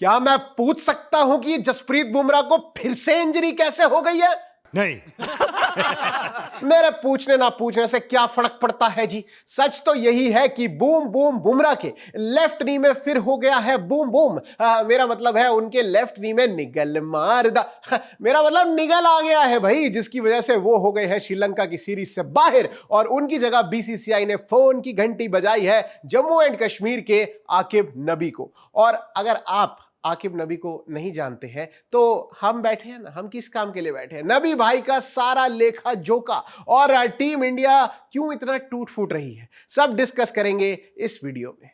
क्या मैं पूछ सकता हूं कि जसप्रीत बुमराह को फिर से इंजरी कैसे हो गई है? नहीं। मेरे पूछने ना पूछने से क्या फर्क पड़ता है जी। सच तो यही है कि बूम बूम बुमराह के लेफ्ट नी में फिर हो गया है बूम बूम। मेरा मतलब है उनके लेफ्ट नी में निगल मार दा। मेरा मतलब निगल आ गया है भाई, जिसकी वजह से वो हो गए हैं श्रीलंका की सीरीज से बाहर और उनकी जगह बीसीसीआई ने फोन की घंटी बजाई है जम्मू एंड कश्मीर के आकिब नबी को। और अगर आप आकिब नबी को नहीं जानते हैं तो हम बैठे हैं ना, हम किस काम के लिए बैठे हैं? नबी भाई का सारा लेखा जोखा और टीम इंडिया क्यों इतना टूट फूट रही है, सब डिस्कस करेंगे इस वीडियो में।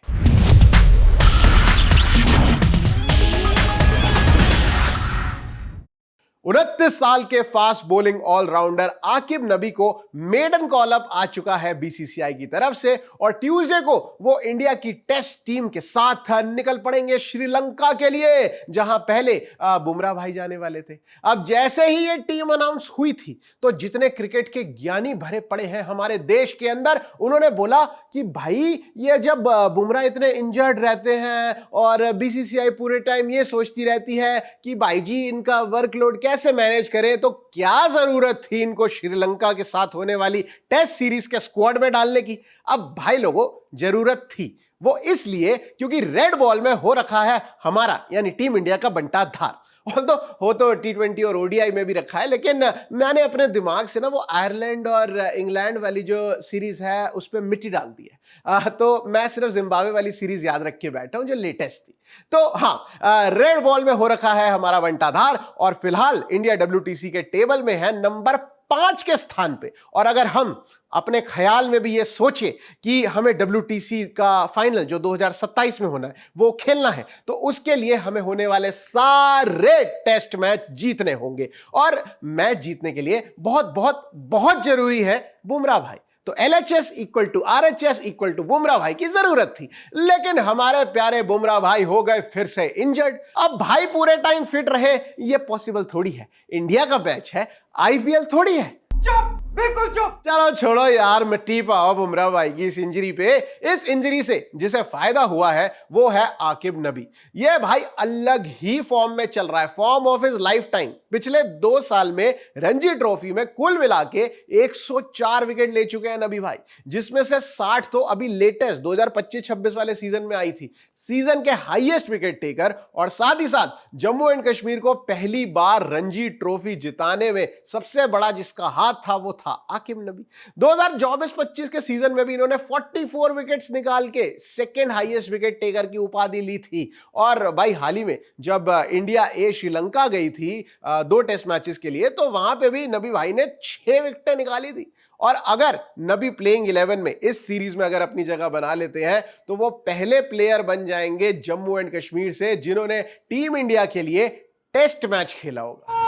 29 साल के फास्ट बॉलिंग ऑलराउंडर आकिब नबी को मेडन कॉल अप आ चुका है बीसीसीआई की तरफ से और ट्यूसडे को वो इंडिया की टेस्ट टीम के साथ निकल पड़ेंगे श्रीलंका के लिए, जहां पहले बुमराह भाई जाने वाले थे। अब जैसे ही ये टीम अनाउंस हुई थी तो जितने क्रिकेट के ज्ञानी भरे पड़े हैं हमारे देश के अंदर, उन्होंने बोला कि भाई ये जब बुमराह इतने इंजर्ड रहते हैं और बीसीसीआई पूरे टाइम ये सोचती रहती है कि भाई जी इनका वर्कलोड कैसे मैनेज करें, तो क्या जरूरत थी इनको श्रीलंका के साथ होने वाली टेस्ट सीरीज के स्क्वाड में डालने की? अब भाई लोगों, जरूरत थी वो इसलिए क्योंकि रेड बॉल में हो रखा है हमारा यानी टीम इंडिया का बंटाधार। हो तो टी20 और ओडीआई में भी रखा है, लेकिन मैंने अपने दिमाग से ना वो आयरलैंड और इंग्लैंड वाली जो सीरीज है उस पर मिट्टी डाल दी है। तो मैं सिर्फ जिम्बाब्वे वाली सीरीज याद रख के बैठा हूं जो लेटेस्ट थी। तो हाँ, रेड बॉल में हो रखा है हमारा बंटाधार और फिलहाल इंडिया डब्ल्यूटीसी के टेबल में है नंबर 5 के स्थान पे। और अगर हम अपने ख्याल में भी ये सोचे कि हमें डब्ल्यूटीसी का फाइनल जो 2027 में होना है वो खेलना है, तो उसके लिए हमें होने वाले सारे टेस्ट मैच जीतने होंगे और मैच जीतने के लिए बहुत बहुत बहुत जरूरी है बुमराह भाई। तो LHS equal to RHS equal to Bumrah भाई की जरूरत थी, लेकिन हमारे प्यारे बुमराह भाई हो गए फिर से इंजर्ड। अब भाई पूरे टाइम फिट रहे ये पॉसिबल थोड़ी है, इंडिया का मैच है, IPL थोड़ी है। चुप, बिल्कुल चुप। चलो छोड़ो यार, मिट्टी पाओ बुमराह भाई की इस इंजरी पे। इस इंजरी से जिसे फायदा हुआ है वो है आकिब नबी। ये भाई अलग ही फॉर्म में चल रहा है, form of his life time. पिछले 2 साल में रणजी ट्रॉफी में कुल मिला के 104 विकेट ले चुके हैं नबी भाई, जिसमें से 60 तो अभी लेटेस्ट 2025-26 वाले सीजन में आई थी। सीजन के हाईएस्ट विकेट टेकर और साथ ही साथ जम्मू एंड कश्मीर को पहली बार रणजी ट्रॉफी जिताने में सबसे बड़ा जिसका हाथ था वो था आकिब नबी। 2024-25 के सीजन में भी इन्होंने 44 विकेट्स निकाल के सेकंड हाईएस्ट विकेट टेकर की उपाधि ली थी। और भाई हाल ही में जब इंडिया ए श्रीलंका गई थी 2 टेस्ट मैचेस के लिए, तो वहां पे भी नबी भाई ने 6 विकेटें निकाली थी। और अगर नबी प्लेइंग 11 में इस सीरीज में अगर अपनी जगह बना लेते हैं तो वो पहले प्लेयर बन जाएंगे जम्मू एंड कश्मीर से जिन्होंने टीम इंडिया के लिए टेस्ट मैच खेला होगा।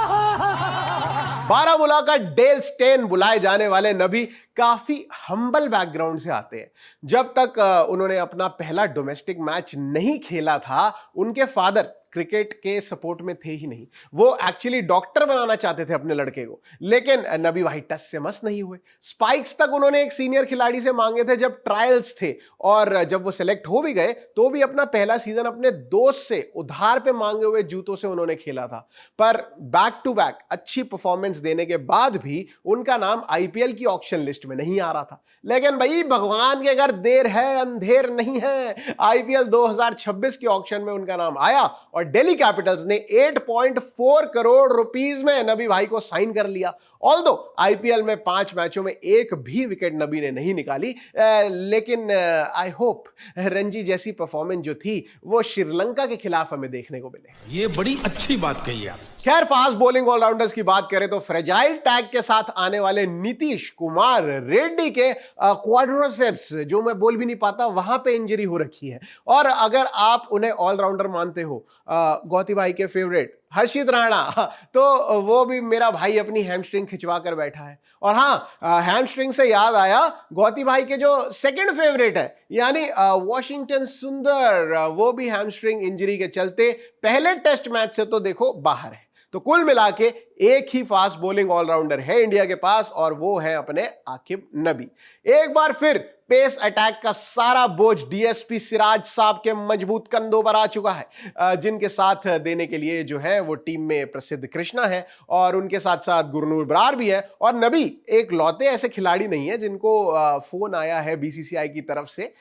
बारामूला का डेल स्टेन बुलाए जाने वाले नबी काफी हम्बल बैकग्राउंड से आते हैं। जब तक उन्होंने अपना पहला डोमेस्टिक मैच नहीं खेला था, उनके फादर क्रिकेट के सपोर्ट में थे ही नहीं। वो एक्चुअली डॉक्टर बनाना चाहते थे अपने लड़के को, लेकिन नबी भाई टस से मस नहीं हुए। स्पाइक्स तक उन्होंने एक सीनियर खिलाड़ी से मांगे थे जब ट्रायल्स थे, और जब वो सिलेक्ट हो भी गए तो भी अपना पहला सीजन अपने दोस्त से उधार पे मांगे हुए जूतों से उन्होंने खेला था। पर बैक टू बैक अच्छी परफॉर्मेंस देने के बाद भी उनका नाम IPL की ऑक्शन लिस्ट में नहीं आ रहा था। लेकिन भाई भगवान के घर देर है अंधेर नहीं है, IPL 2026 की ऑक्शन में उनका नाम आया और दिल्ली कैपिटल्स ने 8.4 करोड़ रुपीस में नबी भाई को साइन कर लिया। ऑल्दो IPL में 5 मैचों में एक भी विकेट नबी ने नहीं निकाली, लेकिन आई होप रणजी जैसी परफॉर्मेंस जो थी वो श्रीलंका के खिलाफ हमें देखने को मिले। ये बड़ी अच्छी बात कही आप। खैर, फास्ट बॉलिंग ऑलराउंडर्स की बात करें तो फ्रेजाइल टैग के साथ आने वाले नीतीश कुमार रेड्डी के क्वाड्रिसेप्स, जो मैं बोल भी नहीं पाता, वहां पे इंजरी हो रखी है। और अगर आप उन्हें ऑलराउंडर मानते हो, गौती भाई के फेवरेट हर्षित राणा, तो वो भी मेरा भाई अपनी हैमस्ट्रिंग खिंचवा कर बैठा है। और हाँ, हैमस्ट्रिंग से याद आया, गौती भाई के जो सेकंड फेवरेट है यानी वॉशिंगटन सुंदर, वो भी हैमस्ट्रिंग इंजरी के चलते पहले टेस्ट मैच से तो देखो बाहर है। तो कुल मिला के एक ही फास्ट बॉलिंग ऑलराउंडर है इंडिया के पास और वो है अपने आकिब नबी। एक बार फिर पेस अटैक का सारा बोझ डीएसपी सिराज साहब के मजबूत कंधों पर आ चुका है, जिनके साथ देने के लिए जो है वो टीम में प्रसिद्ध कृष्णा है और उनके साथ साथ गुरनूर बरार भी है। और नबी एक लौते ऐसे खिलाड़ी नहीं है जिनको फोन आया है बीसीसीआई की तरफ से,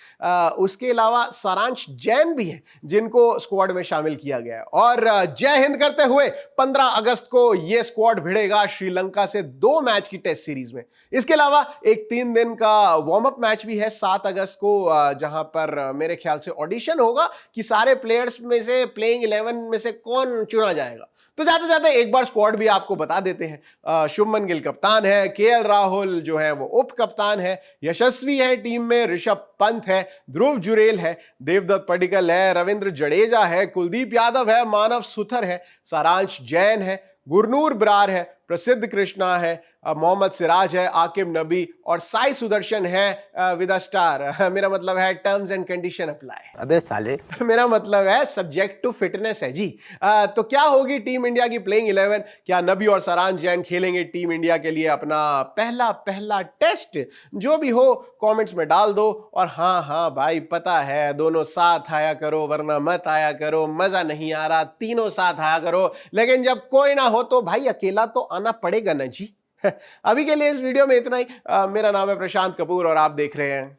उसके अलावा सारांश जैन भी है जिनको स्क्वाड में शामिल किया गया है। और जय हिंद करते हुए 15 अगस्त को यह स्क्वाड भिड़ेगा श्रीलंका से 2 मैच की टेस्ट सीरीज में। इसके अलावा एक 3 दिन का वार्म अप मैच भी है 7 अगस्त को, जहां पर मेरे ख्याल से ऑडिशन होगा कि सारे प्लेयर्स में से प्लेइंग 11 में से कौन चुना जाएगा। तो जाते जाते एक बार स्क्वाड भी आपको बता देते हैं। शुभमन गिल कप्तान है, केएल राहुल जो है वो उप कप्तान है, यशस्वी है टीम में, ऋषभ पंत है, ध्रुव जुरेल है, देवदत्त पडिक्कल है, रविंद्र जडेजा है, कुलदीप यादव है, मानव सुथर है, सारांश जैन है, गुरनूर बरार है, प्रसिद्ध कृष्णा है, मोहम्मद सिराज है, आकिब नबी और साई सुदर्शन है विद अ स्टार। मेरा मतलब है टर्म्स एंड कंडीशन अप्लाई। अबे साले मेरा मतलब है सब्जेक्ट टू फिटनेस है जी। तो क्या होगी टीम इंडिया की प्लेइंग 11? क्या नबी और सारांश जैन खेलेंगे टीम इंडिया के लिए अपना पहला टेस्ट? जो भी हो कमेंट्स में डाल दो। और हाँ भाई, पता है दोनों साथ आया करो वरना मत आया करो, मजा नहीं आ रहा, तीनों साथ आया करो, लेकिन जब कोई ना हो तो भाई अकेला तो आना पड़ेगा ना जी। अभी के लिए इस वीडियो में इतना ही। मेरा नाम है प्रशांत कपूर और आप देख रहे हैं